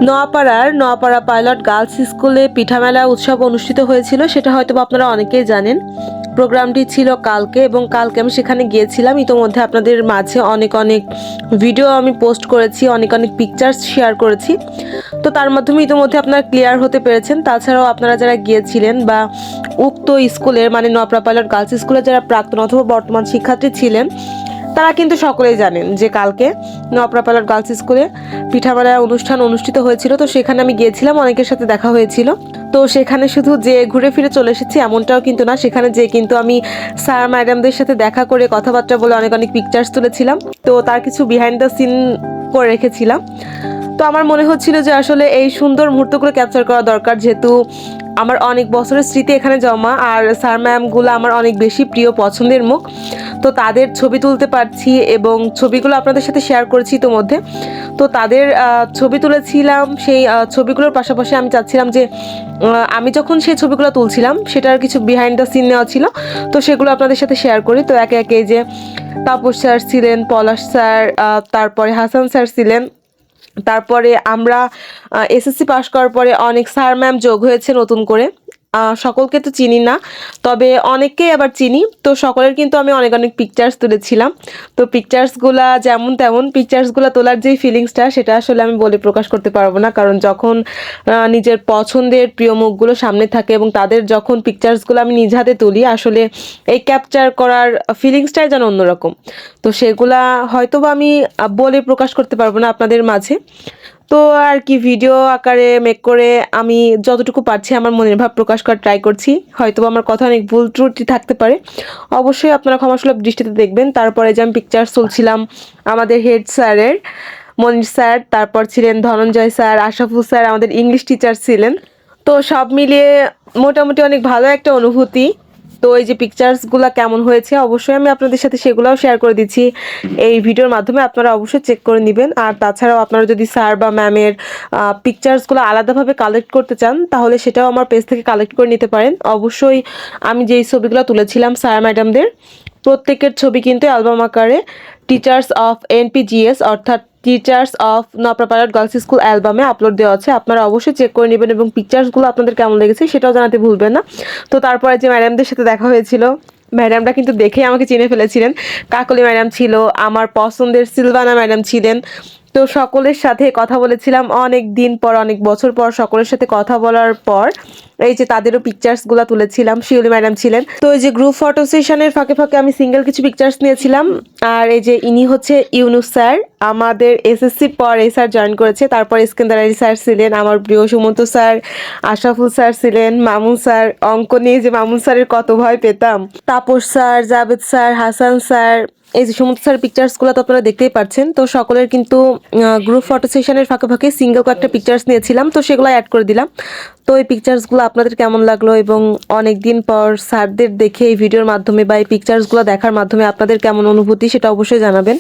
Noapara pilot girls স্কুলে পিঠামেলা উৎসব অনুষ্ঠিত হয়েছিল, সেটা হয়তো আপনারা অনেকেই জানেন। প্রোগ্রামটি ছিল কালকে এবং কালকে আমি সেখানে গিয়েছিলাম। ইতোমধ্যে আপনাদের মাঝে অনেক ভিডিও আমি পোস্ট করেছি, অনেক পিকচার্স শেয়ার করেছি। তো তার মাধ্যমে ইতোমধ্যে আপনারা ক্লিয়ার হতে পেরেছেন। তাছাড়াও আপনারা যারা গিয়েছিলেন বা উক্ত স্কুলের মানে নোয়াপাড়া পাইলট গার্লস স্কুলের যারা প্রাক্তন অথবা বর্তমান শিক্ষার্থী ছিলেন, তারা কিন্তু সকলেই জানেন যে কালকে নোয়াপাড়া পাইলট গার্লস স্কুলে পিঠামেলা অনুষ্ঠান অনুষ্ঠিত হয়েছিল। তো সেখানে আমি গিয়েছিলাম, অনেকের সাথে দেখা হয়েছিল। তো সেখানে শুধু যে ঘুরে ফিরে চলে এসেছি এমনটাও কিন্তু না, সেখানে যে কিন্তু আমি স্যার ম্যাডামদের সাথে দেখা করে কথাবার্তা বলে অনেক পিকচার্স তুলেছিলাম। তো তার কিছু বিহাইন্ড দ্য সিন করে রেখেছিলাম। তো আমার মনে হচ্ছিল যে আসলে এই সুন্দর মুহূর্তগুলো ক্যাপচার করা দরকার, যেহেতু আমার অনেক বছরের স্মৃতি এখানে জমা, আর স্যার ম্যামগুলো আমার অনেক বেশি প্রিয় পছন্দের মুখ। তো তাদের ছবি তুলতে পারছি এবং ছবিগুলো আপনাদের সাথে শেয়ার করেছি ইতোমধ্যে। তো তাদের ছবি তুলেছিলাম, সেই ছবিগুলোর পাশাপাশি আমি চাচ্ছিলাম যে আমি যখন সেই ছবিগুলো তুলছিলাম সেটার কিছু বিহাইন্ড দ্য সিন নেওয়া ছিল, তো সেগুলো আপনাদের সাথে শেয়ার করি। তো একে একে যে তাপস স্যার ছিলেন, পলাশ স্যার, তারপরে হাসান স্যার ছিলেন। তারপরে আমরা এসএসসি পাশ করার পরে অনেক স্যার ম্যাম যোগ হয়েছে নতুন করে। সকলকে তো চিনি না, তবে অনেককেই আবার চিনি। তো সকলের কিন্তু আমি অনেক পিকচার্স তুলেছিলাম। তো পিকচার্সগুলা যেমন তেমন, পিকচার্সগুলো তোলার যেই ফিলিংসটা সেটা আসলে আমি বলে প্রকাশ করতে পারবো না, কারণ যখন নিজের পছন্দের প্রিয় মুখগুলো সামনে থাকে এবং তাদের যখন পিকচার্সগুলো আমি নিজ হাতে তুলি, আসলে এই ক্যাপচার করার ফিলিংসটাই যেন অন্যরকম। তো সেগুলা হয়তো বা আমি বলে প্রকাশ করতে পারবো না আপনাদের মাঝে। তো আর কি ভিডিও আকারে মেক করে আমি যতটুকু পারছি আমার মনের ভাব প্রকাশ করার ট্রাই করছি। হয়তো আমার কথা অনেক ভুল ত্রুটি থাকতে পারে, অবশ্যই আপনারা ক্ষমাসুলভ দৃষ্টিতে দেখবেন। তারপরে যে আমি পিকচার্স তুলছিলাম আমাদের হেড স্যারের, মনির স্যার, তারপর ছিলেন ধনঞ্জয় স্যার, আশরাফুল স্যার আমাদের ইংলিশ টিচার ছিলেন। তো সব মিলিয়ে মোটামুটি অনেক ভালো একটা অনুভূতি। তো এই যে পিকচার্সগুলো কেমন হয়েছে অবশ্যই আমি আপনাদের সাথে সেগুলোও শেয়ার করে দিচ্ছি এই ভিডিওর মাধ্যমে, আপনারা অবশ্যই চেক করে নেবেন। আর তাছাড়াও আপনারা যদি স্যার বা ম্যামের পিকচার্সগুলো আলাদাভাবে কালেক্ট করতে চান তাহলে সেটাও আমার পেজ থেকে কালেক্ট করে নিতে পারেন। অবশ্যই আমি যেই ছবিগুলো তুলেছিলাম স্যার ম্যাডামদের প্রত্যেকের ছবি কিন্তু অ্যালবাম আকারে টিচার্স অফ এনপিজিএস অর্থাৎ teachers of Noapara pilot girls school অ্যালবামে আপলোড দেওয়া আছে, আপনারা অবশ্যই চেক করে নেবেন এবং পিকচার্সগুলো আপনাদের কেমন লেগেছে সেটাও জানাতে ভুলবেন না। তো তারপরে যে ম্যাডামদের সাথে দেখা হয়েছিল, ম্যাডামরা কিন্তু দেখেই আমাকে চিনে ফেলেছিলেন। কাকলি ম্যাডাম ছিল, আমার পছন্দের সিলভানা ম্যাডাম ছিলেন। তো সকলের সাথে কথা বলেছিলাম অনেক দিন পর, অনেক বছর পর সকলের সাথে কথা বলার পর এই যে তাদেরও পিকচার্সগুলো তুলেছিলাম। শিউলি ম্যাডাম ছিলেন। তো এই যে গ্রুপ ফটো সেশনের ফাঁকে ফাঁকে আমি সিঙ্গেল কিছু পিকচার্স নিয়েছিলাম। আর এই যে ইনি হচ্ছে ইউনুস স্যার, আমাদের এসএসসির পর এই স্যার জয়েন করেছে। তারপর ইস্কান্দার আলী স্যার ছিলেন, আমার প্রিয় সুমন্ত স্যার, আশরাফুল স্যার ছিলেন, মামুন স্যার। অঙ্ক নিয়ে যে মামুন স্যারের কত ভয় পেতাম। Tapas sir, Javed sir, Hasan sir, এই যে সমস্ত স্যার পিকচার্সগুলো তো আপনারা দেখতেই পাচ্ছেন। তো সকলের কিন্তু গ্রুপ ফটো সেশনের ফাঁকে ফাঁকে সিঙ্গেল কয়েকটা পিকচার্স নিয়েছিলাম, তো সেগুলো অ্যাড করে দিলাম। তো এই পিকচার্সগুলো আপনাদের কেমন লাগলো এবং অনেক দিন পর স্যারদের দেখে এই ভিডিওর মাধ্যমে বা এই পিকচার্সগুলো দেখার মাধ্যমে আপনাদের কেমন অনুভূতি সেটা অবশ্যই জানাবেন।